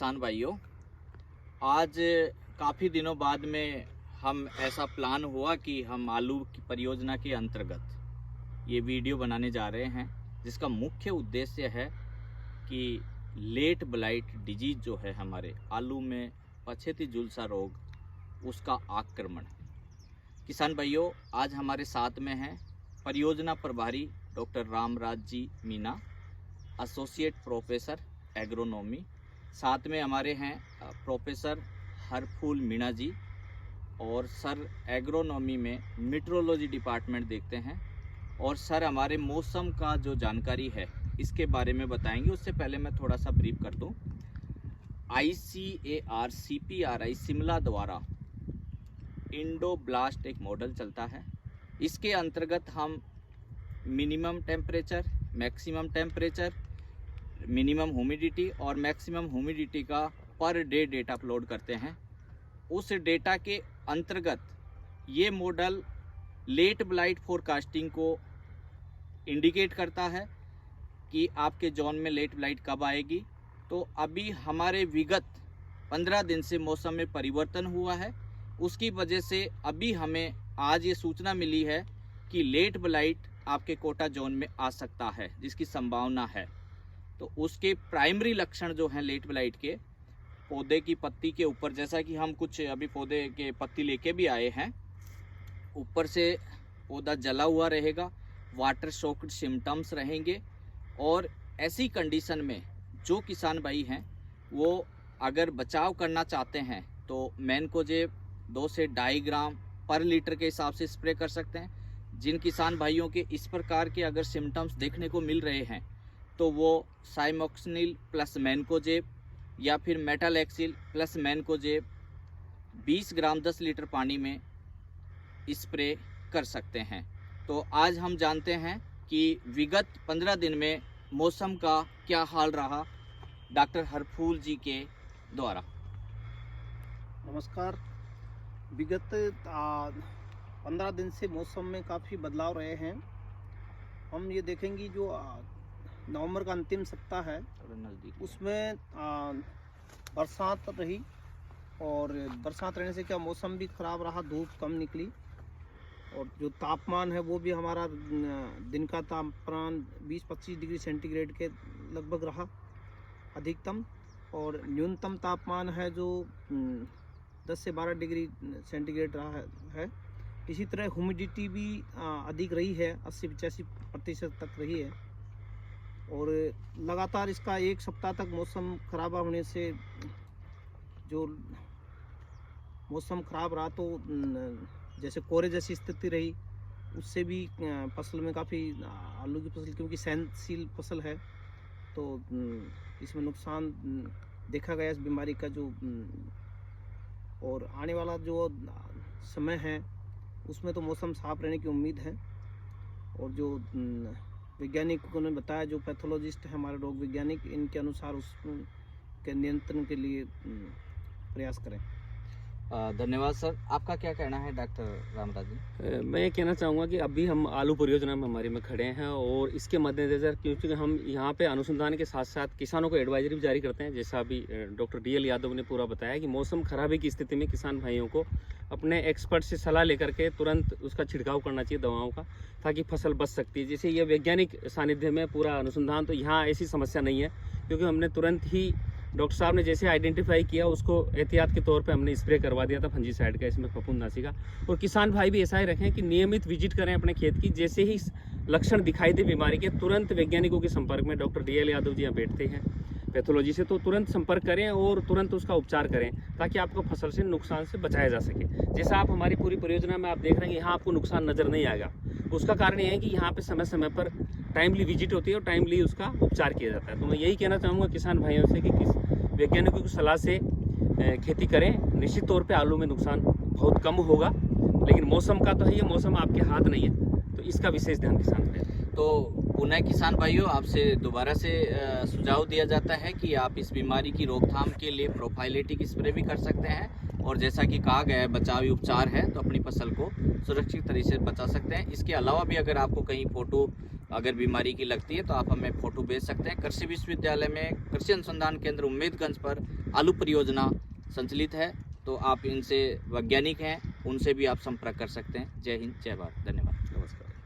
किसान भाइयों, आज काफ़ी दिनों बाद में हम ऐसा प्लान हुआ कि हम आलू की परियोजना के अंतर्गत ये वीडियो बनाने जा रहे हैं, जिसका मुख्य उद्देश्य है कि लेट ब्लाइट डिजीज़ जो है हमारे आलू में पछेती झुलसा रोग, उसका आक्रमण। किसान भाइयों, आज हमारे साथ में हैं परियोजना प्रभारी डॉक्टर रामराज जी मीना, एसोसिएट प्रोफेसर एग्रोनॉमी। साथ में हमारे हैं प्रोफेसर हरफूल मीणा जी, और सर एग्रोनॉमी में मीट्रोलॉजी डिपार्टमेंट देखते हैं, और सर हमारे मौसम का जो जानकारी है इसके बारे में बताएंगे। उससे पहले मैं थोड़ा सा ब्रीफ कर दूं। ICAR CPRI शिमला द्वारा इंडो ब्लास्ट एक मॉडल चलता है। इसके अंतर्गत हम minimum temperature, maximum temperature, minimum humidity और मैक्सिमम ह्यूमिडिटी का पर डे डेटा अपलोड करते हैं। उस डेटा के अंतर्गत ये मॉडल लेट ब्लाइट फोरकास्टिंग को इंडिकेट करता है कि आपके जोन में लेट ब्लाइट कब आएगी। तो अभी हमारे विगत 15 दिन से मौसम में परिवर्तन हुआ है, उसकी वजह से अभी हमें आज ये सूचना मिली है कि लेट ब्लाइट आपके कोटा जोन में आ सकता है, जिसकी संभावना है। तो उसके प्राइमरी लक्षण जो हैं लेट ब्लाइट के, पौधे की पत्ती के ऊपर, जैसा कि हम कुछ अभी पौधे के पत्ती लेके भी आए हैं, ऊपर से पौधा जला हुआ रहेगा, वाटर शॉक्ड सिम्टम्स रहेंगे। और ऐसी कंडीशन में जो किसान भाई हैं वो अगर बचाव करना चाहते हैं तो मैनकोजेब 2 से 2.5 ग्राम पर लीटर के हिसाब से स्प्रे कर सकते हैं। जिन किसान भाइयों के इस प्रकार के अगर सिम्टम्स देखने को मिल रहे हैं तो वो साइमोक्सिनिल प्लस मैनकोजेब या फिर मेटालेक्सिल प्लस मैनकोजेब 20 ग्राम 10 लीटर पानी में स्प्रे कर सकते हैं। तो आज हम जानते हैं कि विगत 15 दिन में मौसम का क्या हाल रहा, डॉक्टर हरफूल जी के द्वारा। नमस्कार। विगत 15 दिन से मौसम में काफ़ी बदलाव रहे हैं। हम ये देखेंगे जो नवंबर का अंतिम सप्ताह है उसमें बरसात रही, और बरसात रहने से क्या मौसम भी ख़राब रहा, धूप कम निकली, और जो तापमान है वो भी हमारा दिन का तापमान 20-25 डिग्री सेंटीग्रेड के लगभग रहा अधिकतम, और न्यूनतम तापमान है जो 10 से 12 डिग्री सेंटीग्रेड रहा है। इसी तरह ह्यूमिडिटी भी अधिक रही है, 80-85% तक रही है। और लगातार इसका 1 सप्ताह तक मौसम खराब होने से जो मौसम खराब रहा तो जैसे कोहरे जैसी स्थिति रही, उससे भी फसल में काफ़ी, आलू की फसल क्योंकि सहनशील फसल है तो इसमें नुकसान देखा गया इस बीमारी का। जो और आने वाला जो समय है उसमें तो मौसम साफ रहने की उम्मीद है। और जो वैज्ञानिकों ने बताया, जो पैथोलॉजिस्ट है हमारे रोग वैज्ञानिक, इनके अनुसार उसके नियंत्रण के लिए प्रयास करें। धन्यवाद सर। आपका क्या कहना है डॉक्टर रामराज जी? मैं ये कहना चाहूँगा कि अभी हम आलू परियोजना में हमारे में खड़े हैं, और इसके मद्देनजर क्योंकि हम यहाँ पे अनुसंधान के साथ साथ किसानों को एडवाइजरी भी जारी करते हैं, जैसा अभी डॉक्टर DL यादव ने पूरा बताया कि मौसम खराबी की स्थिति में किसान भाइयों को अपने एक्सपर्ट से सलाह लेकर के तुरंत उसका छिड़काव करना चाहिए दवाओं का, ताकि फसल बच सकती है। जैसे ये वैज्ञानिक सानिध्य में पूरा अनुसंधान, तो यहाँ ऐसी समस्या नहीं है, क्योंकि हमने तुरंत ही डॉक्टर साहब ने जैसे आइडेंटिफाई किया उसको एहतियात के तौर पे हमने स्प्रे करवा दिया था फंजीसाइड का, इसमें फफूंदनाशी का। और किसान भाई भी ऐसा ही रखें कि नियमित विजिट करें अपने खेत की, जैसे ही लक्षण दिखाई दे बीमारी के तुरंत वैज्ञानिकों के संपर्क में, डॉक्टर DL यादव जी यहाँ बैठते हैं पैथोलॉजी से, तो तुरंत संपर्क करें और तुरंत उसका उपचार करें, ताकि आपको फसल से नुकसान से बचाया जा सके। जैसा आप हमारी पूरी परियोजना में आप देख रहे हैं, यहाँ आपको नुकसान नज़र नहीं आएगा। उसका कारण ये है कि यहाँ पे समय समय पर टाइमली विजिट होती है और टाइमली उसका उपचार किया जाता है। तो मैं यही कहना चाहूँगा किसान भाइयों से कि वैज्ञानिकों की सलाह से खेती करें। निश्चित तौर पे आलू में नुकसान बहुत कम होगा, लेकिन मौसम का तो है, ये मौसम आपके हाथ नहीं है, तो इसका विशेष ध्यान किसान करें। तो पुनः किसान भाइयों, आपसे दोबारा से सुझाव दिया जाता है कि आप इस बीमारी की रोकथाम के लिए प्रोफाइलेटिक स्प्रे भी कर सकते हैं, और जैसा कि कहा गया है बचावी उपचार है, तो अपनी फसल को सुरक्षित तरीके से बचा सकते हैं। इसके अलावा भी अगर आपको कहीं फोटो अगर बीमारी की लगती है तो आप हमें फ़ोटो भेज सकते हैं। कृषि विश्वविद्यालय में कृषि अनुसंधान केंद्र उम्मेदगंज पर आलू परियोजना संचालित है, तो आप इनसे वैज्ञानिक हैं, उनसे भी आप संपर्क कर सकते हैं। जय हिंद, जय भारत, धन्यवाद, नमस्कार।